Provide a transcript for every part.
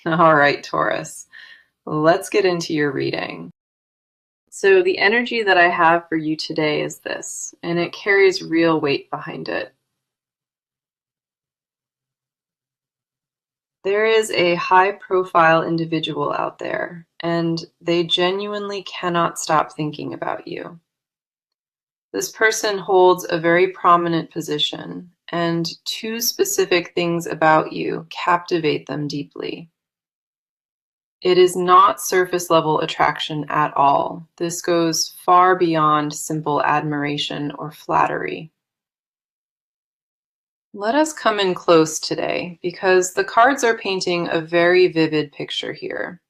All right, Taurus, let's get into your reading. So, the energy that I have for you today is this, and it carries real weight behind it. There is a high-profile individual out there, and they genuinely cannot stop thinking about you. This person holds a very prominent position, and two specific things about you captivate them deeply. It is not surface level attraction at all. This goes far beyond simple admiration or flattery. Let us come in close today because the cards are painting a very vivid picture here.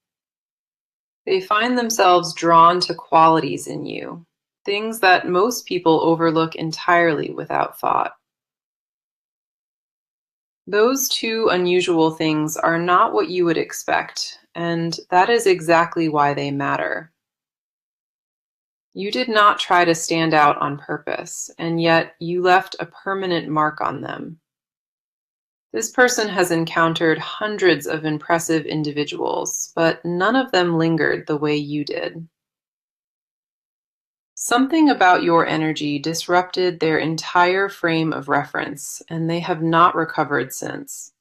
They find themselves drawn to qualities in you, things that most people overlook entirely without thought. Those two unusual things are not what you would expect, and that is exactly why they matter. You did not try to stand out on purpose, and yet you left a permanent mark on them. This person has encountered hundreds of impressive individuals, but none of them lingered the way you did. Something about your energy disrupted their entire frame of reference, and they have not recovered since.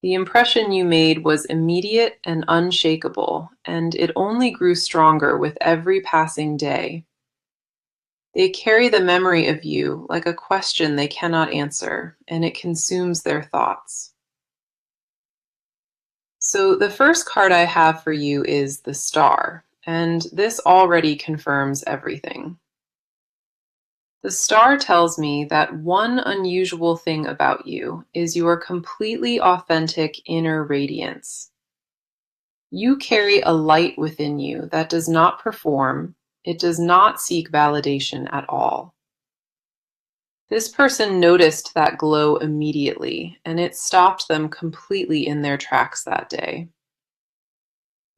The impression you made was immediate and unshakable, and it only grew stronger with every passing day. They carry the memory of you like a question they cannot answer, and it consumes their thoughts. So, the first card I have for you is the Star, and this already confirms everything. The Star tells me that one unusual thing about you is your completely authentic inner radiance. You carry a light within you that does not perform, it does not seek validation at all. This person noticed that glow immediately, and it stopped them completely in their tracks that day.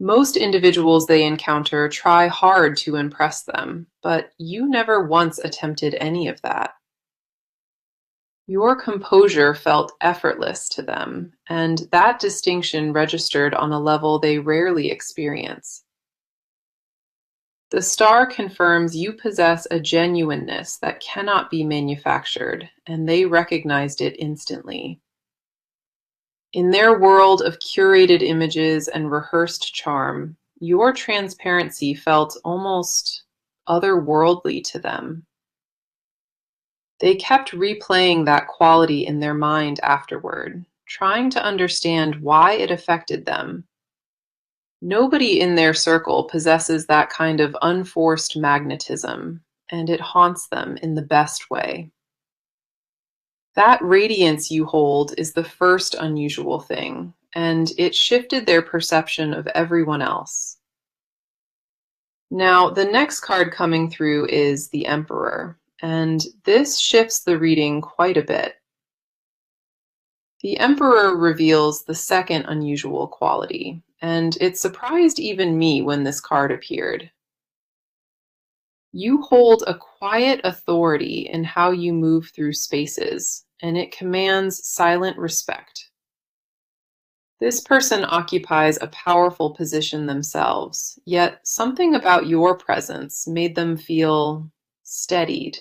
Most individuals they encounter try hard to impress them, but you never once attempted any of that. Your composure felt effortless to them, and that distinction registered on a level they rarely experience. The Star confirms you possess a genuineness that cannot be manufactured, and they recognized it instantly. In their world of curated images and rehearsed charm, your transparency felt almost otherworldly to them. They kept replaying that quality in their mind afterward, trying to understand why it affected them. Nobody in their circle possesses that kind of unforced magnetism, and it haunts them in the best way. That radiance you hold is the first unusual thing, and it shifted their perception of everyone else. Now, the next card coming through is the Emperor, and this shifts the reading quite a bit. The Emperor reveals the second unusual quality, and it surprised even me when this card appeared. You hold a quiet authority in how you move through spaces, and it commands silent respect. This person occupies a powerful position themselves, yet something about your presence made them feel steadied.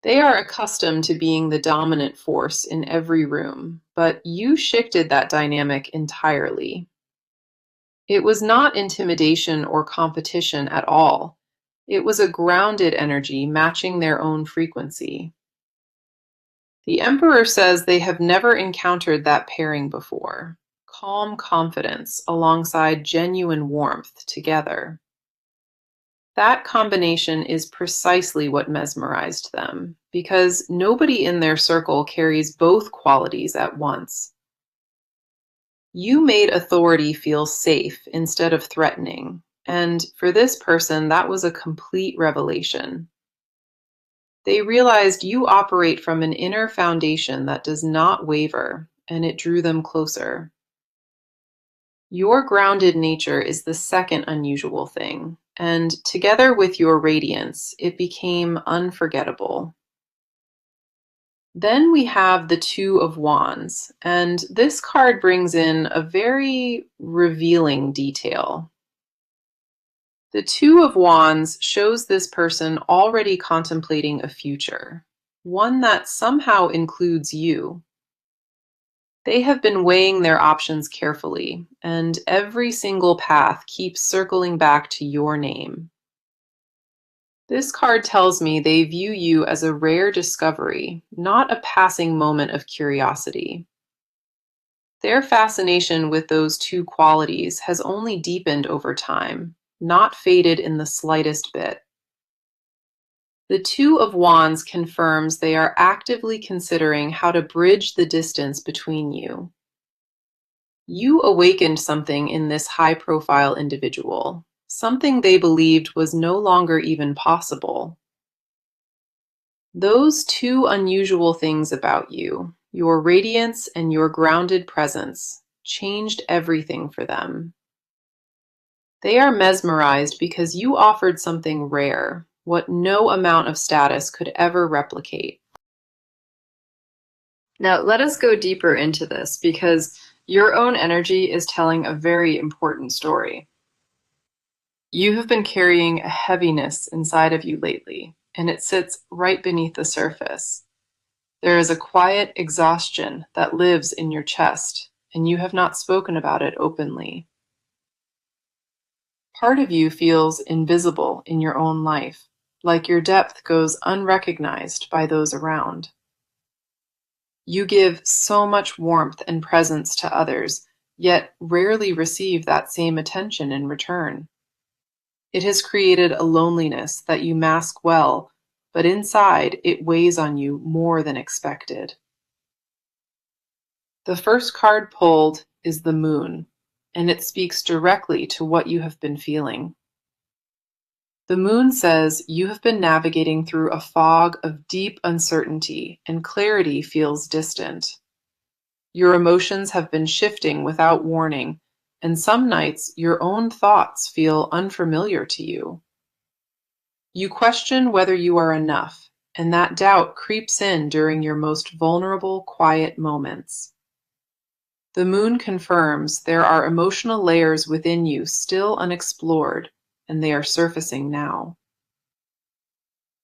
They are accustomed to being the dominant force in every room, but you shifted that dynamic entirely. It was not intimidation or competition at all. It was a grounded energy matching their own frequency. The Emperor says they have never encountered that pairing before. Calm confidence alongside genuine warmth together. That combination is precisely what mesmerized them, because nobody in their circle carries both qualities at once. You made authority feel safe instead of threatening, and for this person, that was a complete revelation. They realized you operate from an inner foundation that does not waver, and it drew them closer. Your grounded nature is the second unusual thing, and together with your radiance, it became unforgettable. Then we have the Two of Wands, and this card brings in a very revealing detail. The Two of Wands shows this person already contemplating a future, one that somehow includes you. They have been weighing their options carefully, and every single path keeps circling back to your name. This card tells me they view you as a rare discovery, not a passing moment of curiosity. Their fascination with those two qualities has only deepened over time, not faded in the slightest bit. The Two of Wands confirms they are actively considering how to bridge the distance between you. You awakened something in this high-profile individual, something they believed was no longer even possible. Those two unusual things about you, your radiance and your grounded presence, changed everything for them. They are mesmerized because you offered something rare, what no amount of status could ever replicate. Now, let us go deeper into this because your own energy is telling a very important story. You have been carrying a heaviness inside of you lately, and it sits right beneath the surface. There is a quiet exhaustion that lives in your chest, and you have not spoken about it openly. Part of you feels invisible in your own life, like your depth goes unrecognized by those around. You give so much warmth and presence to others, yet rarely receive that same attention in return. It has created a loneliness that you mask well, but inside it weighs on you more than expected. The first card pulled is the Moon, and it speaks directly to what you have been feeling. The Moon says you have been navigating through a fog of deep uncertainty, and clarity feels distant. Your emotions have been shifting without warning, and some nights your own thoughts feel unfamiliar to you. You question whether you are enough, and that doubt creeps in during your most vulnerable, quiet moments. The Moon confirms there are emotional layers within you still unexplored, and they are surfacing now.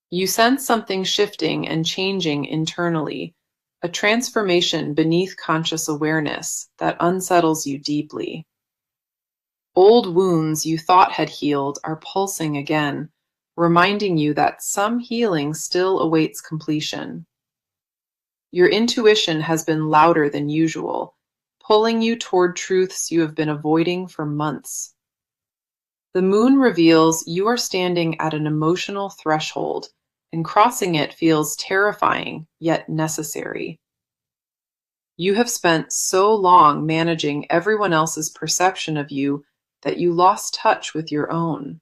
You sense something shifting and changing internally, a transformation beneath conscious awareness that unsettles you deeply. Old wounds you thought had healed are pulsing again, reminding you that some healing still awaits completion. Your intuition has been louder than usual, pulling you toward truths you have been avoiding for months. The Moon reveals you are standing at an emotional threshold, and crossing it feels terrifying yet necessary. You have spent so long managing everyone else's perception of you that you lost touch with your own.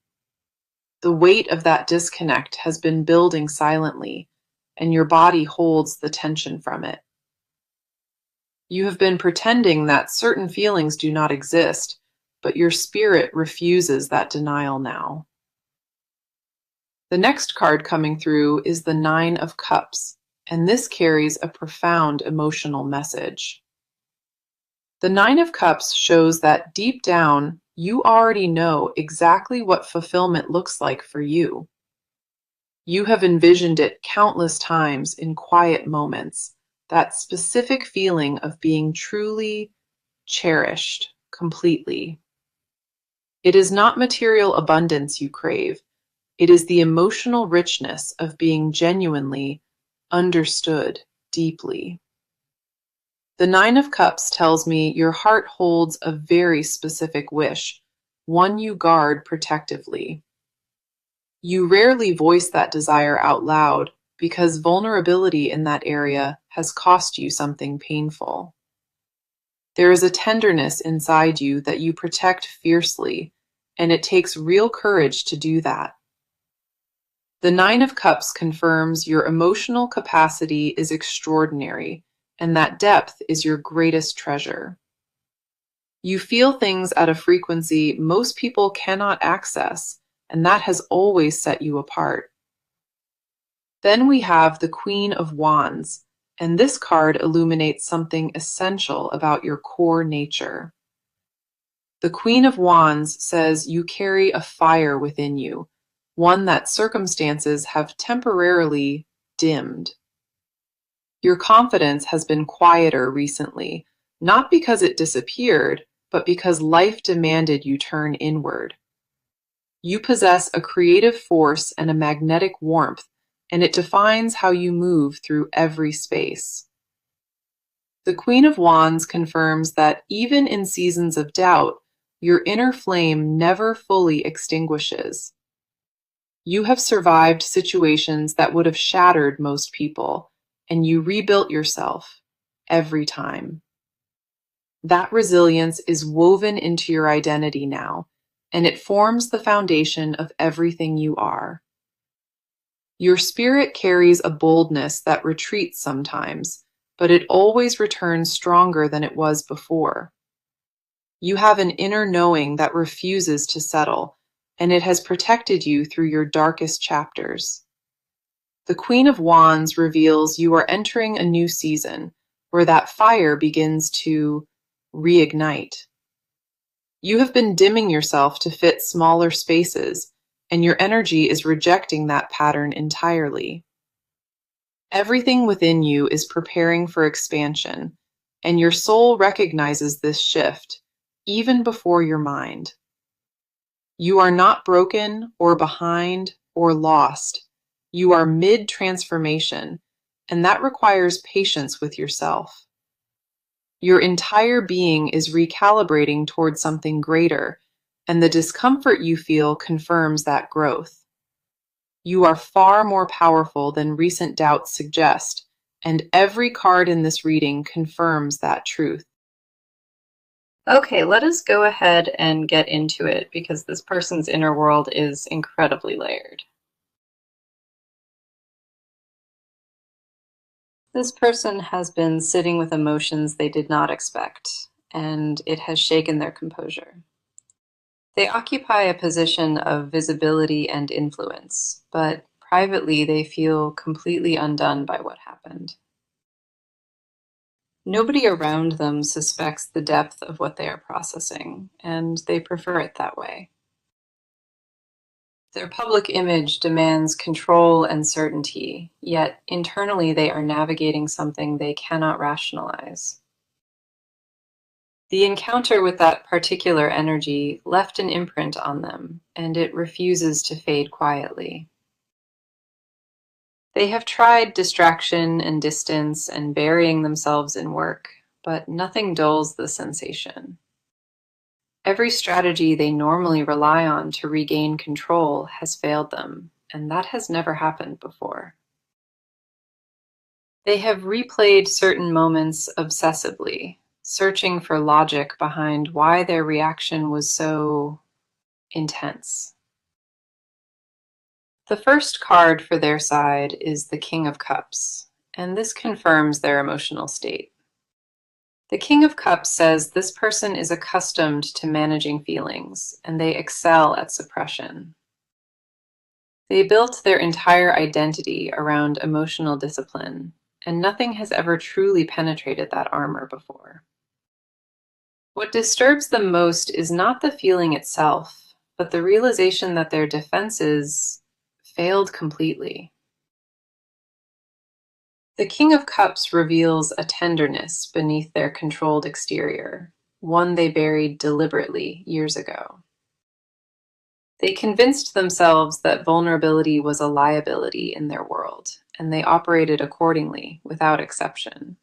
The weight of that disconnect has been building silently, and your body holds the tension from it. You have been pretending that certain feelings do not exist, but your spirit refuses that denial now. The next card coming through is the Nine of Cups, and this carries a profound emotional message. The Nine of Cups shows that deep down, you already know exactly what fulfillment looks like for you. You have envisioned it countless times in quiet moments, that specific feeling of being truly cherished completely. It is not material abundance you crave. It is the emotional richness of being genuinely understood deeply. The Nine of Cups tells me your heart holds a very specific wish, one you guard protectively. You rarely voice that desire out loud because vulnerability in that area has cost you something painful. There is a tenderness inside you that you protect fiercely, and it takes real courage to do that. The Nine of Cups confirms your emotional capacity is extraordinary, and that depth is your greatest treasure. You feel things at a frequency most people cannot access, and that has always set you apart. Then we have the Queen of Wands, and this card illuminates something essential about your core nature. The Queen of Wands says you carry a fire within you, one that circumstances have temporarily dimmed. Your confidence has been quieter recently, not because it disappeared, but because life demanded you turn inward. You possess a creative force and a magnetic warmth, and it defines how you move through every space. The Queen of Wands confirms that even in seasons of doubt, your inner flame never fully extinguishes. You have survived situations that would have shattered most people, and you rebuilt yourself every time. That resilience is woven into your identity now, and it forms the foundation of everything you are. Your spirit carries a boldness that retreats sometimes, but it always returns stronger than it was before. You have an inner knowing that refuses to settle, and it has protected you through your darkest chapters. The Queen of Wands reveals you are entering a new season where that fire begins to reignite. You have been dimming yourself to fit smaller spaces, and your energy is rejecting that pattern entirely. Everything within you is preparing for expansion, and your soul recognizes this shift, even before your mind. You are not broken or behind or lost. You are mid-transformation, and that requires patience with yourself. Your entire being is recalibrating towards something greater, and the discomfort you feel confirms that growth. You are far more powerful than recent doubts suggest, and every card in this reading confirms that truth. Okay, let us go ahead and get into it because this person's inner world is incredibly layered. This person has been sitting with emotions they did not expect, and it has shaken their composure. They occupy a position of visibility and influence, but privately they feel completely undone by what happened. Nobody around them suspects the depth of what they are processing, and they prefer it that way. Their public image demands control and certainty, yet internally they are navigating something they cannot rationalize. The encounter with that particular energy left an imprint on them, and it refuses to fade quietly. They have tried distraction and distance and burying themselves in work, but nothing dulls the sensation. Every strategy they normally rely on to regain control has failed them, and that has never happened before. They have replayed certain moments obsessively, searching for logic behind why their reaction was so intense. The first card for their side is the King of Cups, and this confirms their emotional state. The King of Cups says this person is accustomed to managing feelings, and they excel at suppression. They built their entire identity around emotional discipline, and nothing has ever truly penetrated that armor before. What disturbs them most is not the feeling itself, but the realization that their defenses failed completely. The King of Cups reveals a tenderness beneath their controlled exterior, one they buried deliberately years ago. They convinced themselves that vulnerability was a liability in their world, and they operated accordingly, without exception.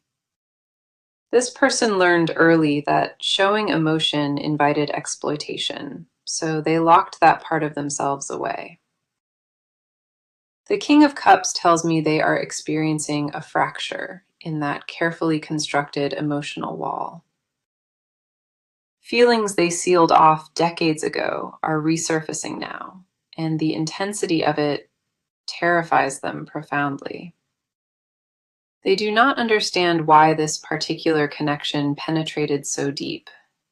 This person learned early that showing emotion invited exploitation, so they locked that part of themselves away. The King of Cups tells me they are experiencing a fracture in that carefully constructed emotional wall. Feelings they sealed off decades ago are resurfacing now, and the intensity of it terrifies them profoundly. They do not understand why this particular connection penetrated so deep,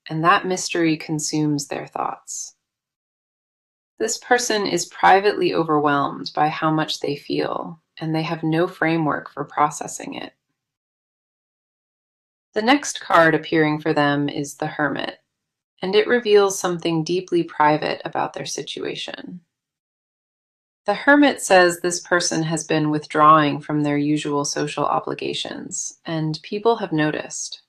and that mystery consumes their thoughts. This person is privately overwhelmed by how much they feel, and they have no framework for processing it. The next card appearing for them is the Hermit, and it reveals something deeply private about their situation. The Hermit says this person has been withdrawing from their usual social obligations, and people have noticed.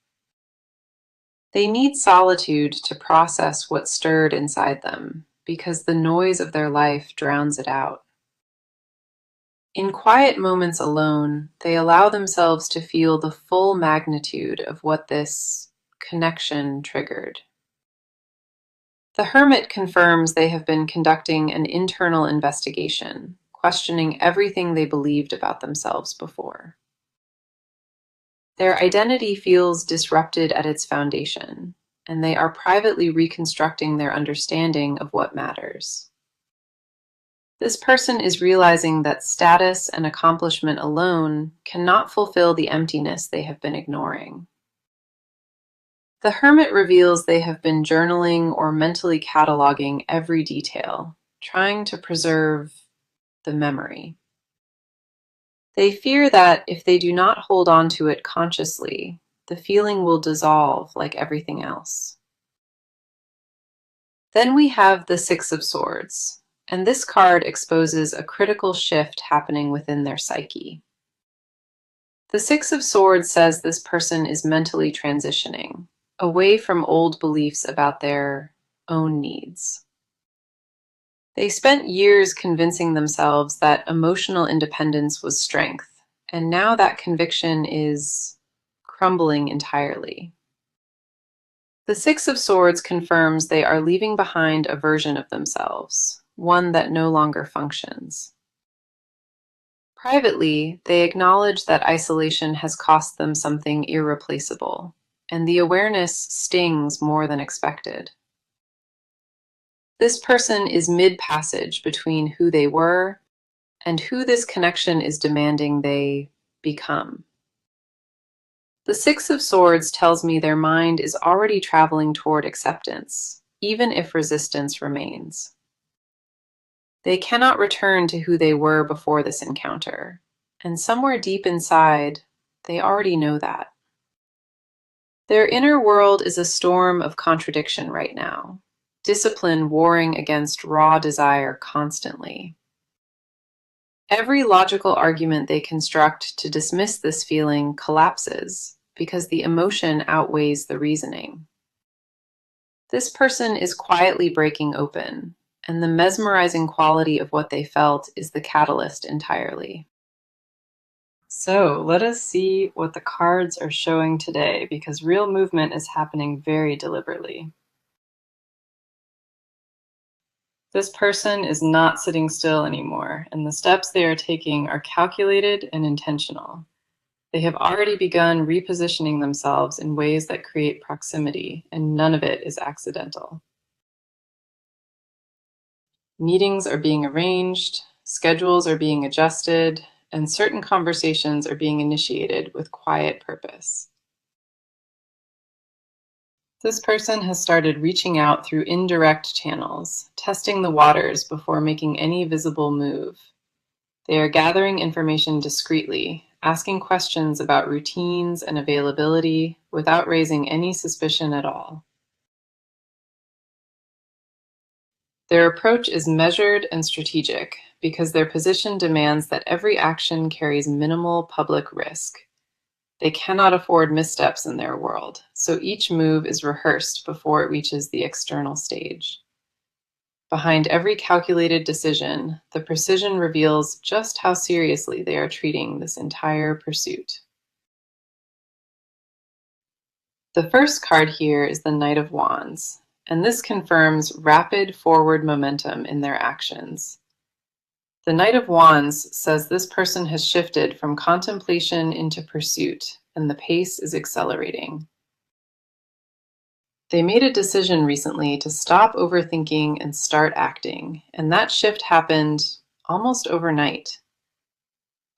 They need solitude to process what stirred inside them, because the noise of their life drowns it out. In quiet moments alone, they allow themselves to feel the full magnitude of what this connection triggered. The Hermit confirms they have been conducting an internal investigation, questioning everything they believed about themselves before. Their identity feels disrupted at its foundation, and they are privately reconstructing their understanding of what matters. This person is realizing that status and accomplishment alone cannot fulfill the emptiness they have been ignoring. The Hermit reveals they have been journaling or mentally cataloging every detail, trying to preserve the memory. They fear that if they do not hold on to it consciously, the feeling will dissolve like everything else. Then we have the Six of Swords, and this card exposes a critical shift happening within their psyche. The Six of Swords says this person is mentally transitioning away from old beliefs about their own needs. They spent years convincing themselves that emotional independence was strength, and now that conviction is crumbling entirely. The Six of Swords confirms they are leaving behind a version of themselves, one that no longer functions. Privately, they acknowledge that isolation has cost them something irreplaceable, and the awareness stings more than expected. This person is mid-passage between who they were and who this connection is demanding they become. The Six of Swords tells me their mind is already traveling toward acceptance, even if resistance remains. They cannot return to who they were before this encounter, and somewhere deep inside, they already know that. Their inner world is a storm of contradiction right now, discipline warring against raw desire constantly. Every logical argument they construct to dismiss this feeling collapses because the emotion outweighs the reasoning. This person is quietly breaking open, and the mesmerizing quality of what they felt is the catalyst entirely. So let us see what the cards are showing today, because real movement is happening very deliberately. This person is not sitting still anymore, and the steps they are taking are calculated and intentional. They have already begun repositioning themselves in ways that create proximity, and none of it is accidental. Meetings are being arranged, schedules are being adjusted, and certain conversations are being initiated with quiet purpose. This person has started reaching out through indirect channels, testing the waters before making any visible move. They are gathering information discreetly, asking questions about routines and availability without raising any suspicion at all. Their approach is measured and strategic because their position demands that every action carries minimal public risk. They cannot afford missteps in their world, so each move is rehearsed before it reaches the external stage. Behind every calculated decision, the precision reveals just how seriously they are treating this entire pursuit. The first card here is the Knight of Wands, and this confirms rapid forward momentum in their actions. The Knight of Wands says this person has shifted from contemplation into pursuit, and the pace is accelerating. They made a decision recently to stop overthinking and start acting, and that shift happened almost overnight.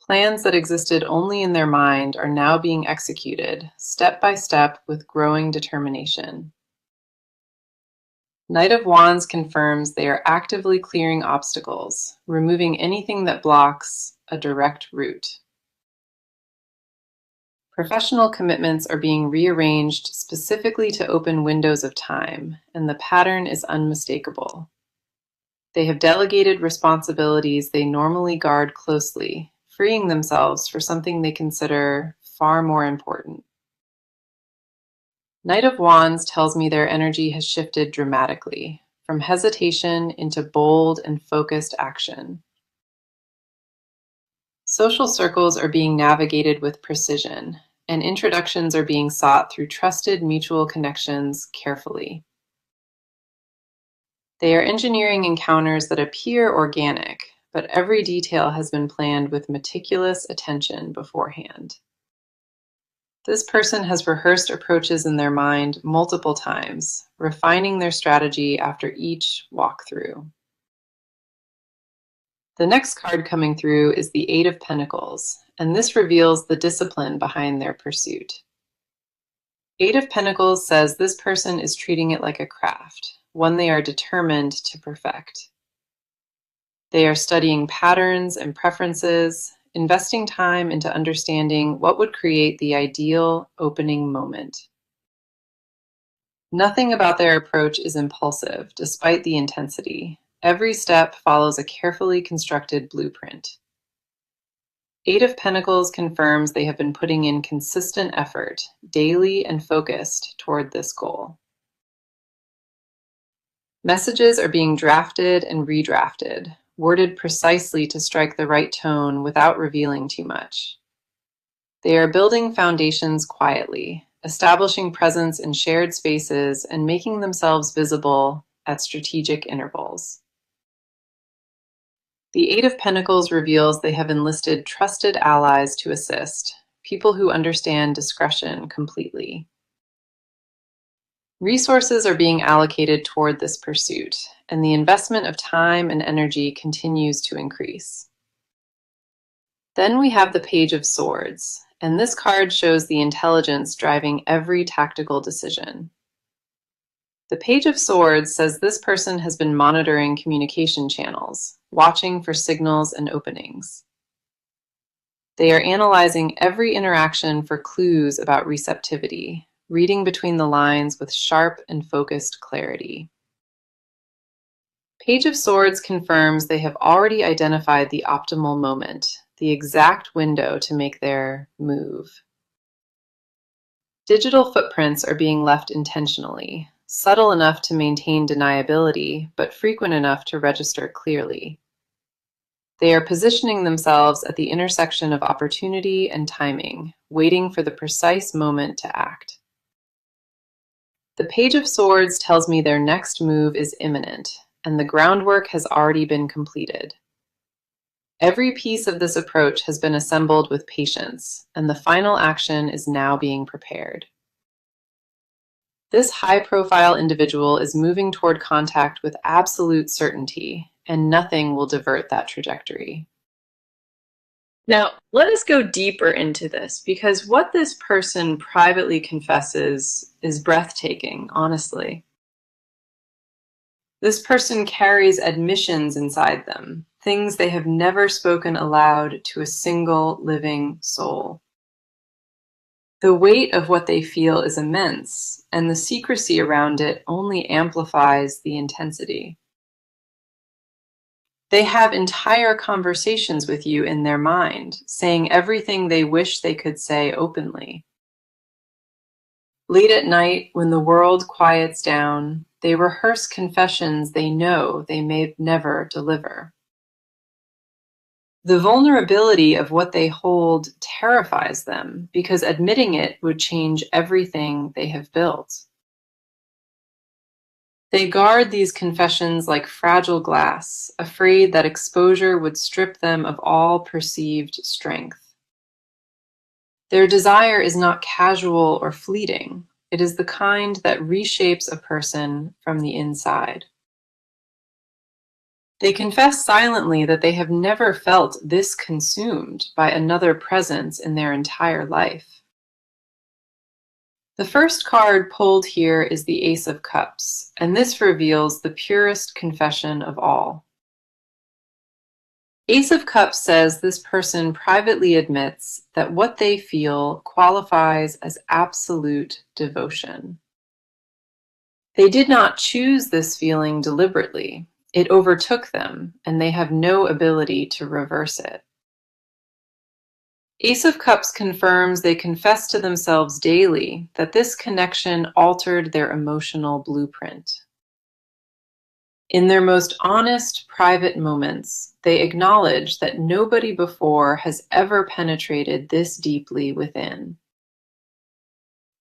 Plans that existed only in their mind are now being executed, step by step, with growing determination. Knight of Wands confirms they are actively clearing obstacles, removing anything that blocks a direct route. Professional commitments are being rearranged specifically to open windows of time, and the pattern is unmistakable. They have delegated responsibilities they normally guard closely, freeing themselves for something they consider far more important. Knight of Wands tells me their energy has shifted dramatically, from hesitation into bold and focused action. Social circles are being navigated with precision, and introductions are being sought through trusted mutual connections carefully. They are engineering encounters that appear organic, but every detail has been planned with meticulous attention beforehand. This person has rehearsed approaches in their mind multiple times, refining their strategy after each walkthrough. The next card coming through is the Eight of Pentacles, and this reveals the discipline behind their pursuit. Eight of Pentacles says this person is treating it like a craft, one they are determined to perfect. They are studying patterns and preferences, investing time into understanding what would create the ideal opening moment. Nothing about their approach is impulsive, despite the intensity. Every step follows a carefully constructed blueprint. Eight of Pentacles confirms they have been putting in consistent effort, daily and focused, toward this goal. Messages are being drafted and redrafted, worded precisely to strike the right tone without revealing too much. They are building foundations quietly, establishing presence in shared spaces and making themselves visible at strategic intervals. The Eight of Pentacles reveals they have enlisted trusted allies to assist, people who understand discretion completely. Resources are being allocated toward this pursuit, and the investment of time and energy continues to increase. Then we have the Page of Swords, and this card shows the intelligence driving every tactical decision. The Page of Swords says this person has been monitoring communication channels, watching for signals and openings. They are analyzing every interaction for clues about receptivity, reading between the lines with sharp and focused clarity. Page of Swords confirms they have already identified the optimal moment, the exact window to make their move. Digital footprints are being left intentionally, subtle enough to maintain deniability, but frequent enough to register clearly. They are positioning themselves at the intersection of opportunity and timing, waiting for the precise moment to act. The Page of Swords tells me their next move is imminent, and the groundwork has already been completed. Every piece of this approach has been assembled with patience, and the final action is now being prepared. This high-profile individual is moving toward contact with absolute certainty, and nothing will divert that trajectory. Now, let us go deeper into this, because what this person privately confesses is breathtaking, honestly. This person carries admissions inside them, things they have never spoken aloud to a single living soul. The weight of what they feel is immense, and the secrecy around it only amplifies the intensity. They have entire conversations with you in their mind, saying everything they wish they could say openly. Late at night, when the world quiets down, they rehearse confessions they know they may never deliver. The vulnerability of what they hold terrifies them because admitting it would change everything they have built. They guard these confessions like fragile glass, afraid that exposure would strip them of all perceived strength. Their desire is not casual or fleeting. It is the kind that reshapes a person from the inside. They confess silently that they have never felt this consumed by another presence in their entire life. The first card pulled here is the Ace of Cups, and this reveals the purest confession of all. Ace of Cups says this person privately admits that what they feel qualifies as absolute devotion. They did not choose this feeling deliberately. It overtook them, and they have no ability to reverse it. Ace of Cups confirms they confess to themselves daily that this connection altered their emotional blueprint. In their most honest, private moments, they acknowledge that nobody before has ever penetrated this deeply within.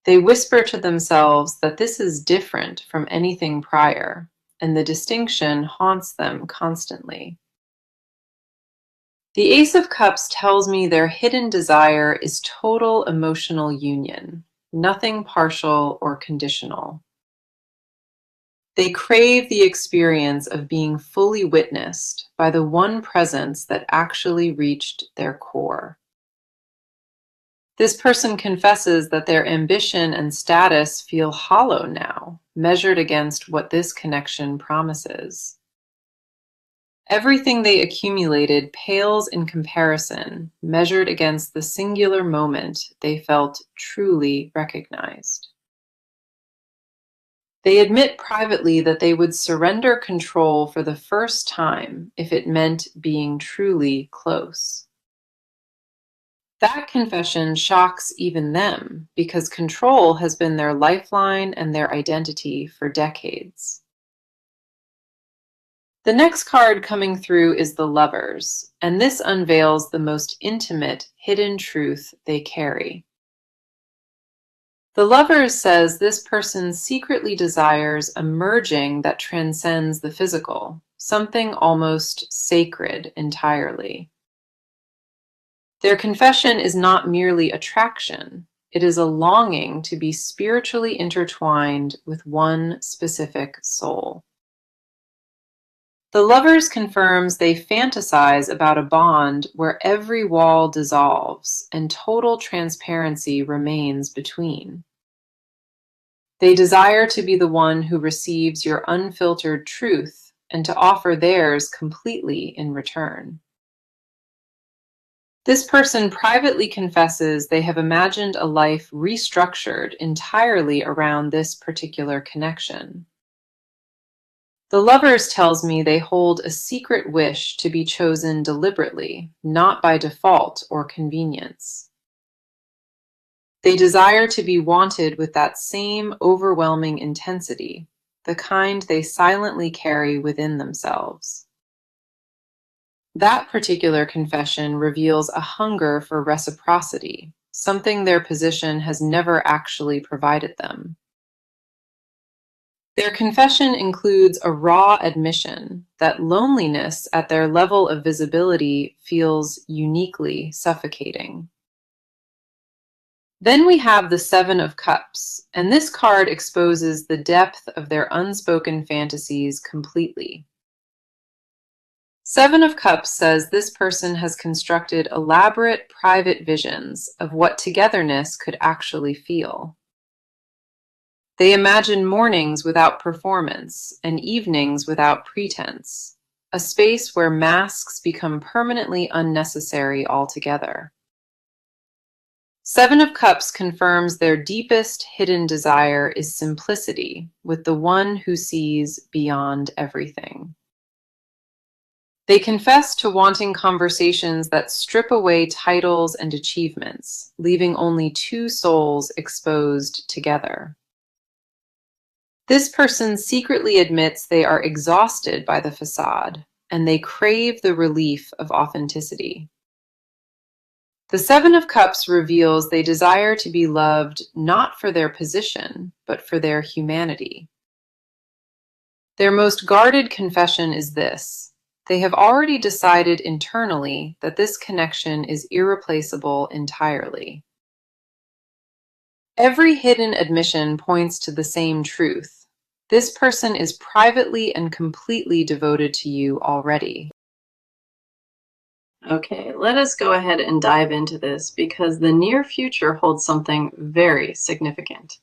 They whisper to themselves that this is different from anything prior, and the distinction haunts them constantly. The Ace of Cups tells me their hidden desire is total emotional union, nothing partial or conditional. They crave the experience of being fully witnessed by the one presence that actually reached their core. This person confesses that their ambition and status feel hollow now, measured against what this connection promises. Everything they accumulated pales in comparison, measured against the singular moment they felt truly recognized. They admit privately that they would surrender control for the first time if it meant being truly close. That confession shocks even them because control has been their lifeline and their identity for decades. The next card coming through is the Lovers, and this unveils the most intimate, hidden truth they carry. The Lovers says this person secretly desires a merging that transcends the physical, something almost sacred entirely. Their confession is not merely attraction, it is a longing to be spiritually intertwined with one specific soul. The Lovers confirms they fantasize about a bond where every wall dissolves and total transparency remains between. They desire to be the one who receives your unfiltered truth and to offer theirs completely in return. This person privately confesses they have imagined a life restructured entirely around this particular connection. The Lovers tells me they hold a secret wish to be chosen deliberately, not by default or convenience. They desire to be wanted with that same overwhelming intensity, the kind they silently carry within themselves. That particular confession reveals a hunger for reciprocity, something their position has never actually provided them. Their confession includes a raw admission that loneliness at their level of visibility feels uniquely suffocating. Then we have the Seven of Cups, and this card exposes the depth of their unspoken fantasies completely. Seven of Cups says this person has constructed elaborate private visions of what togetherness could actually feel. They imagine mornings without performance and evenings without pretense, a space where masks become permanently unnecessary altogether. Seven of Cups confirms their deepest hidden desire is simplicity with the one who sees beyond everything. They confess to wanting conversations that strip away titles and achievements, leaving only two souls exposed together. This person secretly admits they are exhausted by the facade, and they crave the relief of authenticity. The Seven of Cups reveals they desire to be loved not for their position, but for their humanity. Their most guarded confession is this: they have already decided internally that this connection is irreplaceable entirely. Every hidden admission points to the same truth. This person is privately and completely devoted to you already. Okay, let us go ahead and dive into this because the near future holds something very significant.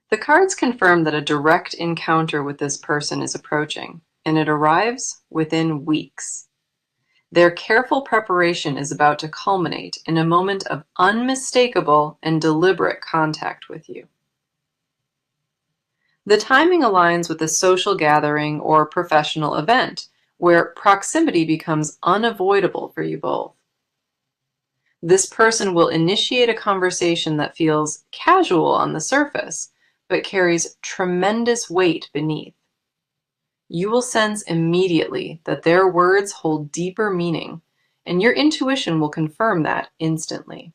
The cards confirm that a direct encounter with this person is approaching, and it arrives within weeks. Their careful preparation is about to culminate in a moment of unmistakable and deliberate contact with you. The timing aligns with a social gathering or professional event where proximity becomes unavoidable for you both. This person will initiate a conversation that feels casual on the surface, but carries tremendous weight beneath. You will sense immediately that their words hold deeper meaning, and your intuition will confirm that instantly.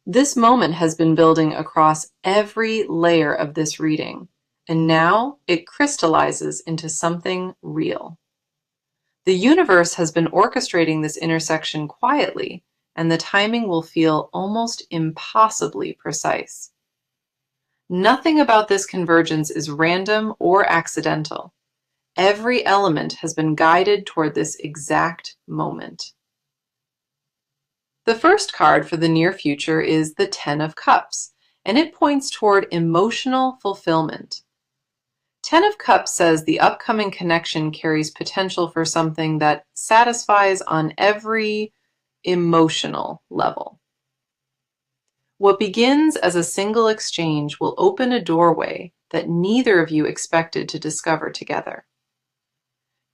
This moment has been building across every layer of this reading, and now it crystallizes into something real. The universe has been orchestrating this intersection quietly, and the timing will feel almost impossibly precise. Nothing about this convergence is random or accidental. Every element has been guided toward this exact moment. The first card for the near future is the Ten of Cups, and it points toward emotional fulfillment. Ten of Cups says the upcoming connection carries potential for something that satisfies on every emotional level. What begins as a single exchange will open a doorway that neither of you expected to discover together.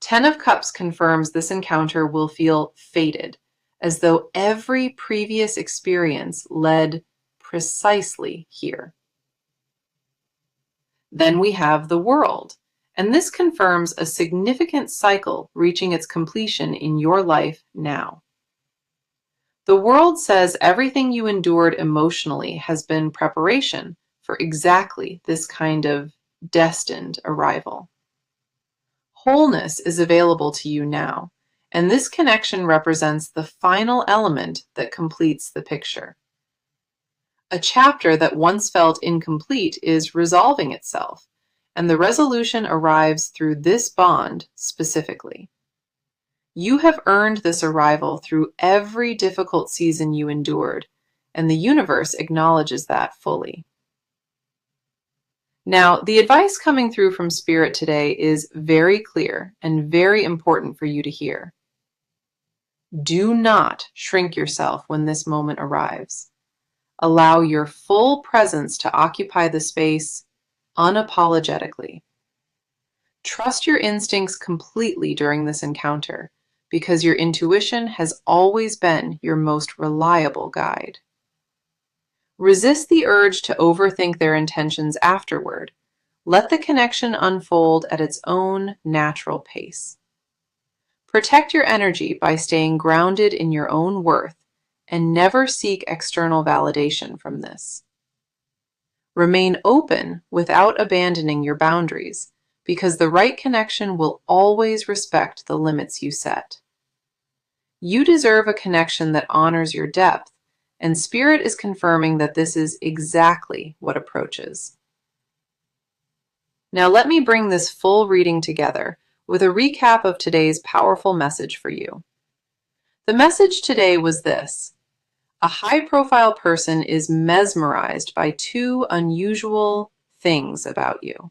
Ten of Cups confirms this encounter will feel fated, as though every previous experience led precisely here. Then we have the World, and this confirms a significant cycle reaching its completion in your life now. The World says everything you endured emotionally has been preparation for exactly this kind of destined arrival. Wholeness is available to you now, and this connection represents the final element that completes the picture. A chapter that once felt incomplete is resolving itself, and the resolution arrives through this bond specifically. You have earned this arrival through every difficult season you endured, and the universe acknowledges that fully. Now, the advice coming through from Spirit today is very clear and very important for you to hear. Do not shrink yourself when this moment arrives. Allow your full presence to occupy the space unapologetically. Trust your instincts completely during this encounter, because your intuition has always been your most reliable guide. Resist the urge to overthink their intentions afterward. Let the connection unfold at its own natural pace. Protect your energy by staying grounded in your own worth and never seek external validation from this. Remain open without abandoning your boundaries, because the right connection will always respect the limits you set. You deserve a connection that honors your depth, and Spirit is confirming that this is exactly what approaches. Now let me bring this full reading together with a recap of today's powerful message for you. The message today was this: a high-profile person is mesmerized by two unusual things about you.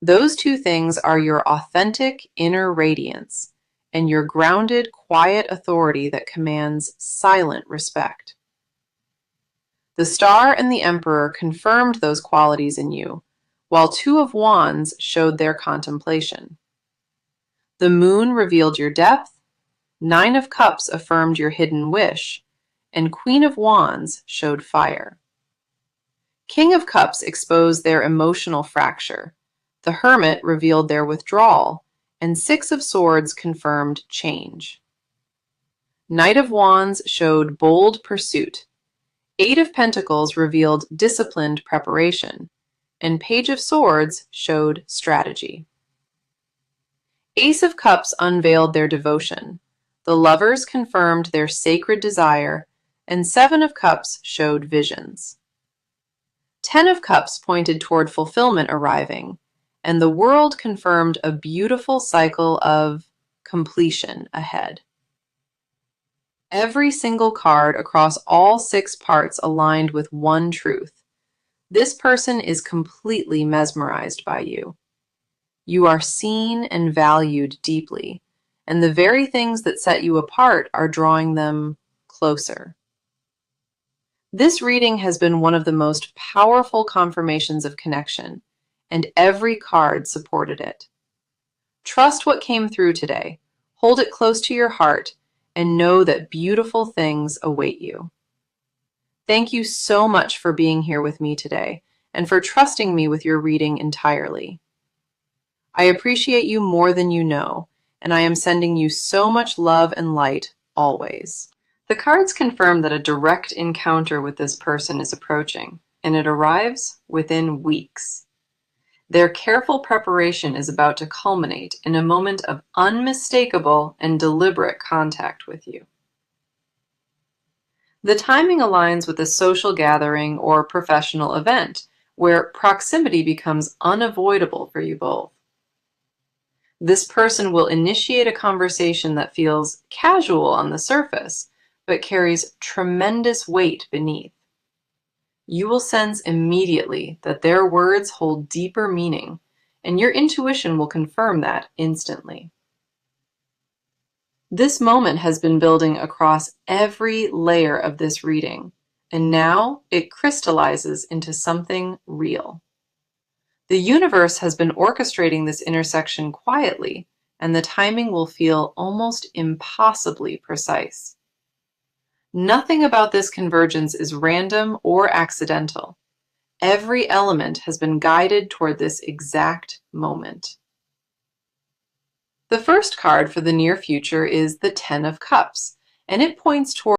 Those two things are your authentic inner radiance and your grounded, quiet authority that commands silent respect. The Star and the Emperor confirmed those qualities in you, while Two of Wands showed their contemplation. The Moon revealed your depth, Nine of Cups affirmed your hidden wish, and Queen of Wands showed fire. King of Cups exposed their emotional fracture, the Hermit revealed their withdrawal, and Six of Swords confirmed change. Knight of Wands showed bold pursuit, Eight of Pentacles revealed disciplined preparation, and Page of Swords showed strategy. Ace of Cups unveiled their devotion, the Lovers confirmed their sacred desire, and Seven of Cups showed visions. Ten of Cups pointed toward fulfillment arriving, and the World confirmed a beautiful cycle of completion ahead. Every single card across all six parts aligned with one truth: this person is completely mesmerized by you. You are seen and valued deeply, and the very things that set you apart are drawing them closer. This reading has been one of the most powerful confirmations of connection, and every card supported it. Trust what came through today, hold it close to your heart, and know that beautiful things await you. Thank you so much for being here with me today and for trusting me with your reading entirely. I appreciate you more than you know, and I am sending you so much love and light always. The cards confirm that a direct encounter with this person is approaching, and it arrives within weeks. Their careful preparation is about to culminate in a moment of unmistakable and deliberate contact with you. The timing aligns with a social gathering or professional event where proximity becomes unavoidable for you both. This person will initiate a conversation that feels casual on the surface, but carries tremendous weight beneath. You will sense immediately that their words hold deeper meaning, and your intuition will confirm that instantly. This moment has been building across every layer of this reading, and now it crystallizes into something real. The universe has been orchestrating this intersection quietly, and the timing will feel almost impossibly precise. Nothing about this convergence is random or accidental. Every element has been guided toward this exact moment. The first card for the near future is the Ten of Cups, and it points toward